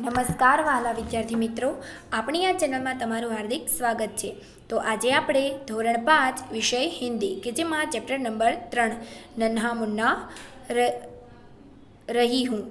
નમસ્કાર વહાલા વિદ્યાર્થી મિત્રો, આપણી આ ચેનલમાં તમારું હાર્દિક સ્વાગત છે. તો આજે આપણે ધોરણ 5 વિષય હિન્દી કે જેમાં ચેપ્ટર નંબર 3 નન્હા મુન્ના રહી હું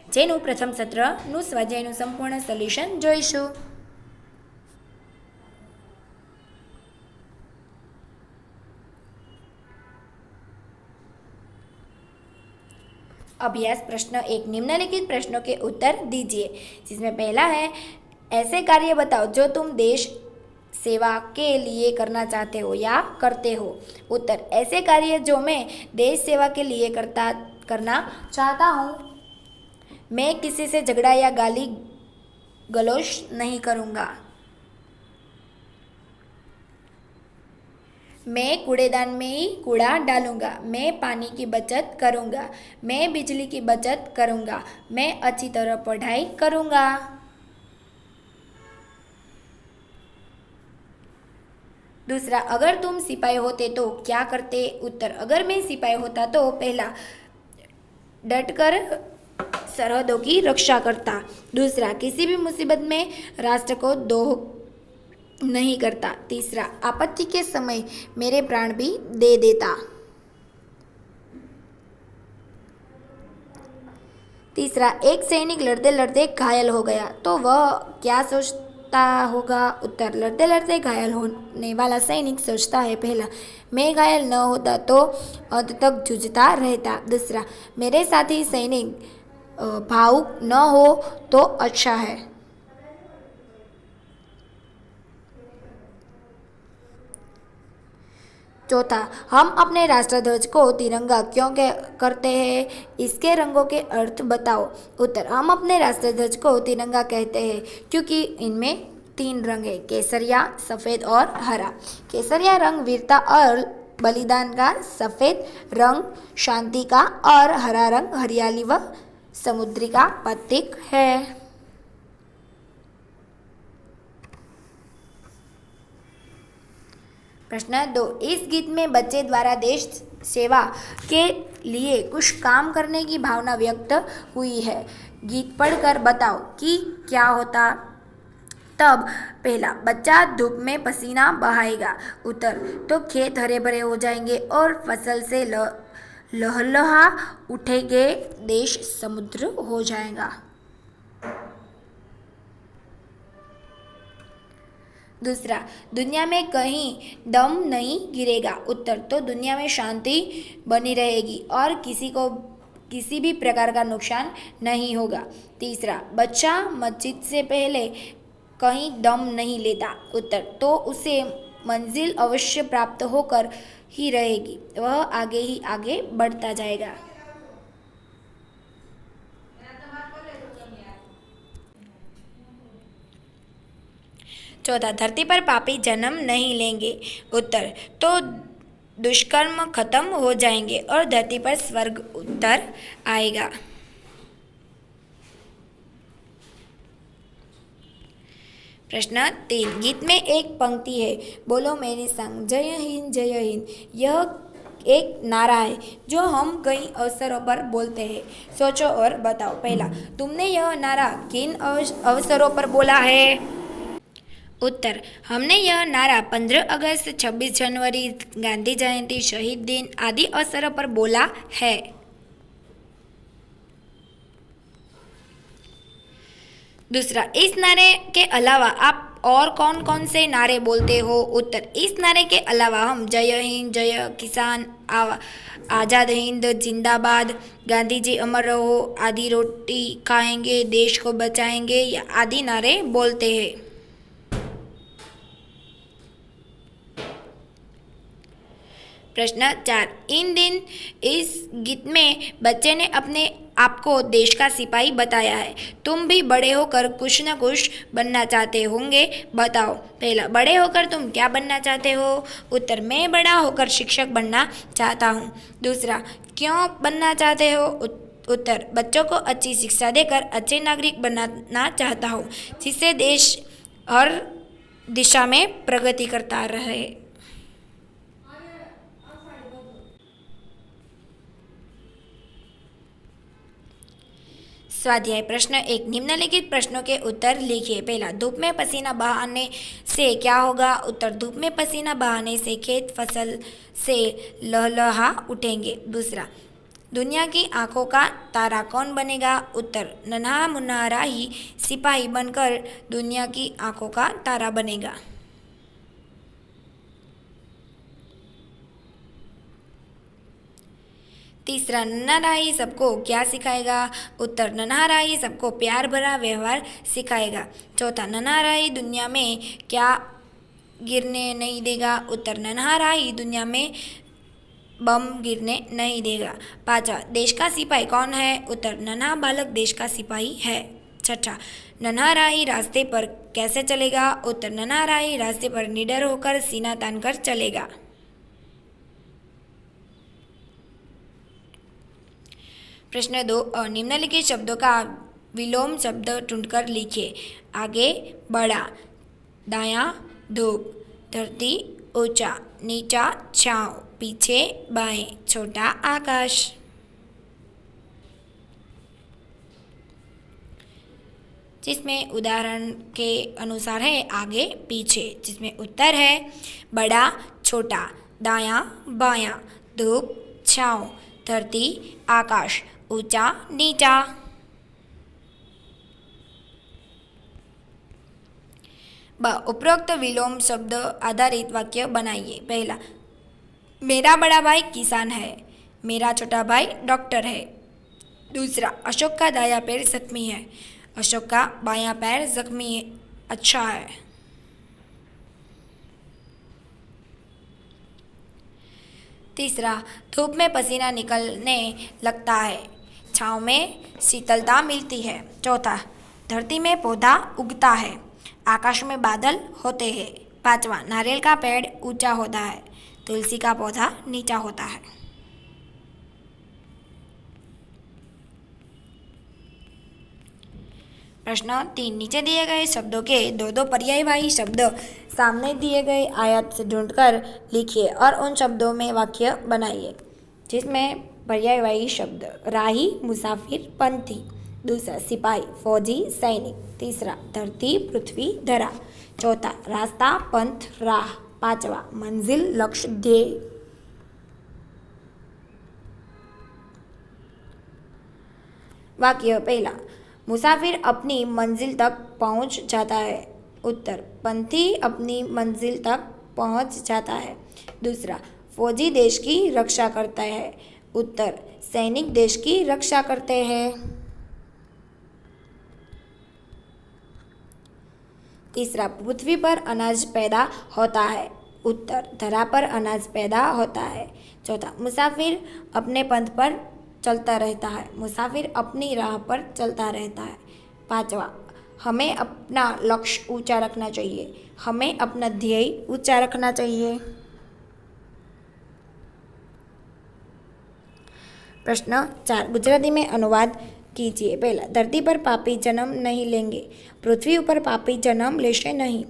જેનું પ્રથમ સત્રનું સ્વાધ્યાયનું સંપૂર્ણ સોલ્યુશન જોઈશું. अभ्यास प्रश्न एक, निम्नलिखित प्रश्नों के उत्तर दीजिए. जिसमें पहला है, ऐसे कार्य बताओ जो तुम देश सेवा के लिए करना चाहते हो या करते हो. उत्तर, ऐसे कार्य जो मैं देश सेवा के लिए करना चाहता हूँ. मैं किसी से झगड़ा या गाली गलौज नहीं करूँगा. मैं कूड़ेदान में ही कूड़ा डालूंगा. मैं पानी की बचत करूंगा. मैं बिजली की बचत करूंगा. मैं अच्छी तरह पढ़ाई करूंगा. दूसरा, अगर तुम सिपाही होते तो क्या करते. उत्तर, अगर मैं सिपाही होता तो पहला डटकर सरहदों की रक्षा करता. दूसरा, किसी भी मुसीबत में राष्ट्र को दोह नहीं करता. तीसरा, आपत्ति के समय मेरे प्राण भी दे देता. तीसरा, एक सैनिक लड़ते लड़ते घायल हो गया तो वह क्या सोचता होगा. उत्तर, लड़ते लड़ते घायल होने वाला सैनिक सोचता है, पहला मैं घायल न होता तो अंत तक जूझता रहता. दूसरा, मेरे साथी सैनिक भावुक न हो तो अच्छा है. चौथा, हम अपने राष्ट्रध्वज को तिरंगा क्यों करते हैं. इसके रंगों के अर्थ बताओ. उत्तर, हम अपने राष्ट्रध्वज को तिरंगा कहते हैं क्योंकि इनमें 3 रंग है, केसरिया, सफ़ेद और हरा. केसरिया रंग वीरता और बलिदान का, सफ़ेद रंग शांति का और हरा रंग हरियाली व समुद्र का प्रतीक है. प्रश्न 2, इस गीत में बच्चे द्वारा देश सेवा के लिए कुछ काम करने की भावना व्यक्त हुई है. गीत पढ़कर बताओ कि क्या होता. तब पहला, बच्चा धूप में पसीना बहाएगा. उत्तर, तो खेत हरे भरे हो जाएंगे और फसल से लहलहा उठेंगे, देश समुद्र हो जाएगा. दूसरा, दुनिया में कहीं दम नहीं गिरेगा. उत्तर, तो दुनिया में शांति बनी रहेगी और किसी भी प्रकार का नुकसान नहीं होगा. तीसरा, बच्चा मस्जिद से पहले कहीं दम नहीं लेता. उत्तर, तो उसे मंजिल अवश्य प्राप्त होकर ही रहेगी, वह आगे ही आगे बढ़ता जाएगा. चौथा, धरती पर पापी जन्म नहीं लेंगे. उत्तर, तो दुष्कर्म खत्म हो जाएंगे और धरती पर स्वर्ग उतर आएगा. प्रश्न 3, गीत में एक पंक्ति है, बोलो मेरे संग, जय हिंद जय हिंद. यह एक नारा है जो हम कई अवसरों पर बोलते हैं. सोचो और बताओ. पहला, तुमने यह नारा किन अवसरों पर बोला है. उत्तर, हमने यह नारा 15 अगस्त, 26 जनवरी, गांधी जयंती, शहीद दिन आदि अवसरों पर बोला है. दूसरा, इस नारे के अलावा आप और कौन कौन से नारे बोलते हो. उत्तर, इस नारे के अलावा हम जय हिंद, जय किसान, आज़ाद हिंद जिंदाबाद, गांधी जी अमर रहो, आधी रोटी खाएंगे, देश को बचाएंगे आदि नारे बोलते हैं. प्रश्न 4, इन दिन इस गीत में बच्चे ने अपने आप को देश का सिपाही बताया है. तुम भी बड़े होकर कुछ न कुछ बनना चाहते होंगे, बताओ. पहला, बड़े होकर तुम क्या बनना चाहते हो. उत्तर, मैं बड़ा होकर शिक्षक बनना चाहता हूँ. दूसरा, क्यों बनना चाहते हो. उत्तर, बच्चों को अच्छी शिक्षा देकर अच्छे नागरिक बनाना चाहता हूँ जिससे देश हर दिशा में प्रगति करता रहे. स्वाध्याय प्रश्न 1, निम्नलिखित प्रश्नों के उत्तर लिखिए। पहला, धूप में पसीना बहाने से क्या होगा? उत्तर, धूप में पसीना बहाने से खेत फसल से लहलहा उठेंगे। दूसरा, दुनिया की आंखों का तारा कौन बनेगा? उत्तर, नन्हा मुन्ना राही सिपाही बनकर दुनिया की आंखों का तारा बनेगा। तीसरा, नन्हा राही सबको क्या सिखाएगा? उत्तर, नन्हा राही सबको प्यार भरा व्यवहार सिखाएगा। चौथा, नन्हा राही दुनिया में क्या गिरने नहीं देगा? उत्तर, नन्हा राही दुनिया में बम गिरने नहीं देगा। पांचवा, देश का सिपाही कौन है? उत्तर, नन्हा बालक देश का सिपाही है। छठा, नन्हा राही रास्ते पर कैसे चलेगा? उत्तर, नन्हा राही रास्ते पर निडर होकर सीना तानकर चलेगा। प्रश्न 2, निम्नलिखित शब्दों का विलोम शब्द ढूंढकर लिखिए। आगे बड़ा, दायां धूप, धरती ऊंचा, नीचा छांव, पीछे बाएं, छोटा आकाश। जिसमें उदाहरण के अनुसार है आगे पीछे, जिसमें उत्तर है बड़ा छोटा, दायां बायां, धूप छांव, धरती आकाश, ऊंचा नीचा। उपरोक्त विलोम शब्द आधारित वाक्य बनाइए। पहला, मेरा बड़ा भाई किसान है, मेरा छोटा भाई डॉक्टर है। दूसरा, अशोक का दायां पैर जख्मी है, अशोक का बायां पैर जख्मी अच्छा है। तीसरा, धूप में पसीना निकलने लगता है, छाँव में शीतलता मिलती है। चौथा, धरती में पौधा उगता है, आकाश में बादल होते हैं। पांचवा, नारियल का पेड़ ऊंचा होता है, तुलसी का पौधा नीचा होता है। प्रश्न 3, नीचे दिए गए शब्दों के दो दो पर्यायवाची शब्द सामने दिए गए आयत से ढूंढकर लिखिए और उन शब्दों में वाक्य बनाइए। जिसमें पर्यायवाची शब्द राही मुसाफिर पंथी, दूसरा सिपाही फौजी सैनिक, तीसरा धरती पृथ्वी धरा, चौथा रास्ता पंथ राह, पांचवा मंजिल लक्ष्य ध्येय। वाक्य पहला, मुसाफिर अपनी मंजिल तक पहुंच जाता है। उत्तर, पंथी अपनी मंजिल तक पहुंच जाता है। दूसरा, फौजी देश की रक्षा करता है। उत्तर, सैनिक देश की रक्षा करते हैं। तीसरा, पृथ्वी पर अनाज पैदा होता है। उत्तर, धरा पर अनाज पैदा होता है। चौथा, मुसाफिर अपने पंथ पर चलता रहता है, मुसाफिर अपनी राह पर चलता रहता है। पांचवा, हमें अपना लक्ष्य ऊंचा रखना चाहिए, हमें अपना ध्येय ऊंचा रखना चाहिए। प्रश्न 4, गुजराती में अनुवाद कीजिए। पहला, धरती पर पापी जन्म नहीं लेंगे, पृथ्वी ऊपर पापी जन्म लेशे नहीं।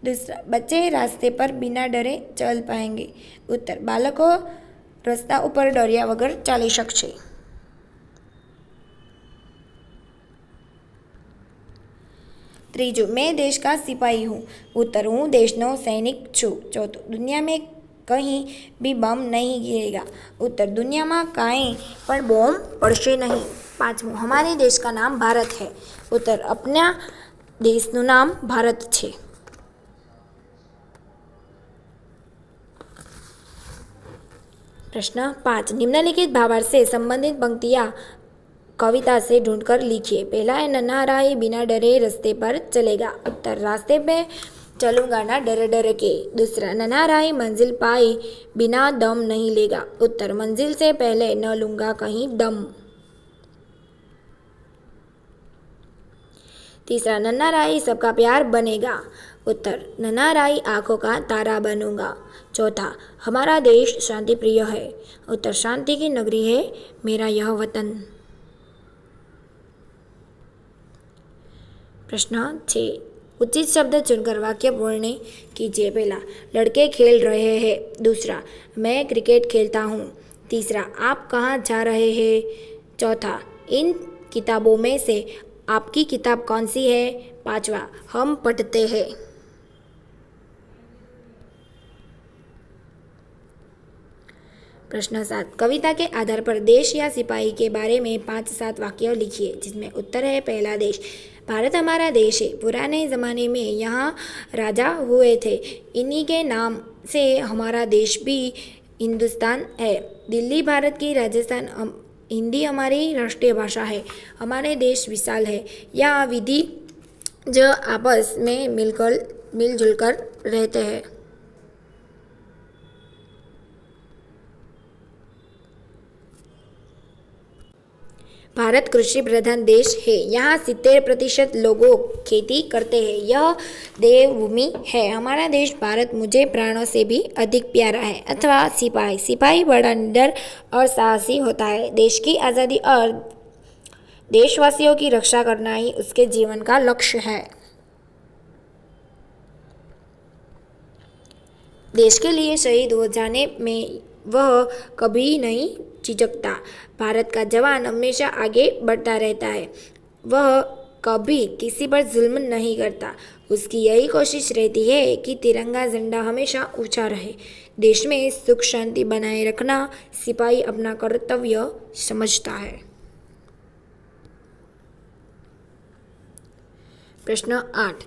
दूसरा, बच्चे रास्ते पर बिना डरे चल पाएंगे। उत्तर, बालको रस्ता ઉપર ડર્યા વગર ચાલી શકશે। ત્રીજું, मैं देश का सिपाही हूँ। उत्तर, હું દેશનો સૈનિક છું। ચોથું, दुनिया में कहीं भी बम नहीं गिरेगा। उत्तर, दुनियाમાં કાંઈ પણ બોમ્બ પડશે નહીં। પાંચમું, हमारे देश का नाम भारत है। उत्तर, अपना देशનું नाम भारत છે। प्रश्न 5, निम्नलिखित भावार्थ से संबंधित पंक्तियाँ कविता से ढूंढकर लिखिए। पहला है, नन्हा राही बिना डरे रास्ते पर चलेगा। उत्तर, रास्ते पे चलूंगा ना डर डर के। दूसरा, नन्हा राही मंजिल पाई बिना दम नहीं लेगा। उत्तर, मंजिल से पहले न लूंगा कहीं दम। तीसरा, नन्हा राही सबका प्यार बनेगा। उत्तर, नन्हा राही आंखों का तारा बनूंगा। चौथा, हमारा देश शांति प्रिय है। उत्तर, शांति की नगरी है मेरा यह वतन। प्रश्न 6, उचित शब्द चुनकर वाक्य पूर्ण कीजिए। पहला, लड़के खेल रहे हैं। दूसरा, मैं क्रिकेट खेलता हूँ। तीसरा, आप कहाँ जा रहे हैं। चौथा, इन किताबों में से आपकी किताब कौन सी है? 5वां, हम पढ़ते हैं। प्रश्न 7, कविता के आधार पर देश या सिपाही के बारे में 5-7 वाक्य लिखिए, जिसमें उत्तर है पहला, देश। भारत हमारा देश है। पुराने ज़माने में यहाँ राजा हुए थे, इन्हीं के नाम से हमारा देश भी हिंदुस्तान है। दिल्ली भारत की, राजस्थान हिंदी हमारी राष्ट्रीय भाषा है। हमारे देश विशाल है, यहाँ विधि जो आपस में मिलजुल कर रहते हैं। भारत कृषि प्रधान देश है, यहाँ 70% लोगों खेती करते हैं। यह देवभूमि है। हमारा देश भारत मुझे प्राणों से भी अधिक प्यारा है। अथवा सिपाही बड़ा निडर और साहसी होता है। देश की आज़ादी और देशवासियों की रक्षा करना ही उसके जीवन का लक्ष्य है। देश के लिए शहीद हो जाने में वह कभी नहीं झिझकता। भारत का जवान हमेशा आगे बढ़ता रहता है। वह कभी किसी पर जुल्म नहीं करता। उसकी यही कोशिश रहती है कि तिरंगा झंडा हमेशा ऊंचा रहे। देश में सुख शांति बनाए रखना सिपाही अपना कर्तव्य समझता है। प्रश्न 8,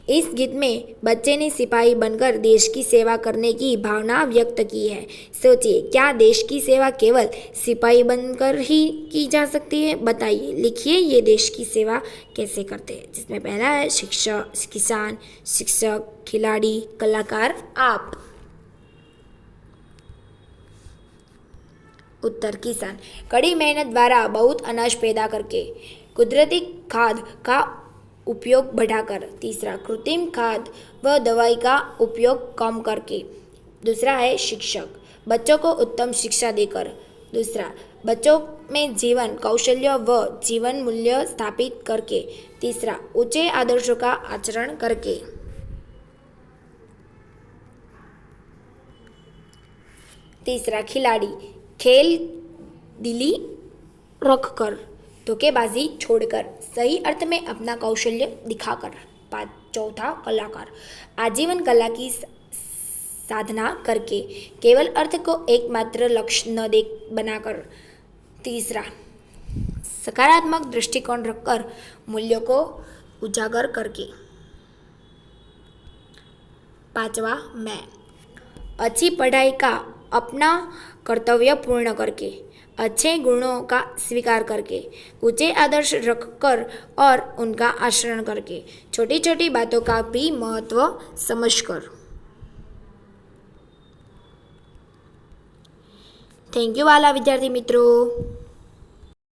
इस गीत में बच्चे ने सिपाही बनकर देश की सेवा करने की भावना व्यक्त की है। सोचिए, क्या देश की सेवा केवल सिपाही बनकर ही की जा सकती है? बताइए, लिखिए ये देश की सेवा कैसे करते हैं, जिसमें पहला है शिक्षक, किसान, शिक्षक, खिलाड़ी, कलाकार, आप। उत्तर, किसान। कड़ी मेहनत द्वारा बहुत अनाज पैदा करके, कुदरती खाद का उपयोग बढ़ाकर। तीसरा, कृत्रिम खाद व दवाई का उपयोग कम करके। दूसरा है शिक्षक, बच्चों को उत्तम शिक्षा देकर। दूसरा, बच्चों में जीवन कौशल्य व जीवन मूल्य स्थापित करके। तीसरा, ऊंचे आदर्शों का आचरण करके। तीसरा, खिलाड़ी, खेल दिली रखकर, धोखेबाजी छोड़कर, सही अर्थ में अपना कौशल्य दिखाकर। चौथा, कलाकार, आजीवन कला की साधना करके, केवल अर्थ को एकमात्र लक्ष्य न देख बनाकर। तीसरा, सकारात्मक दृष्टिकोण रखकर, मूल्यों को उजागर करके। 5वां, मैं, अच्छी पढ़ाई का अपना कर्तव्य पूर्ण करके, अच्छे गुणों का स्वीकार करके, ऊंचे आदर्श रखकर और उनका आचरण करके, छोटी छोटी बातों का भी महत्व समझकर। थैंक यू वाला विद्यार्थी मित्रों।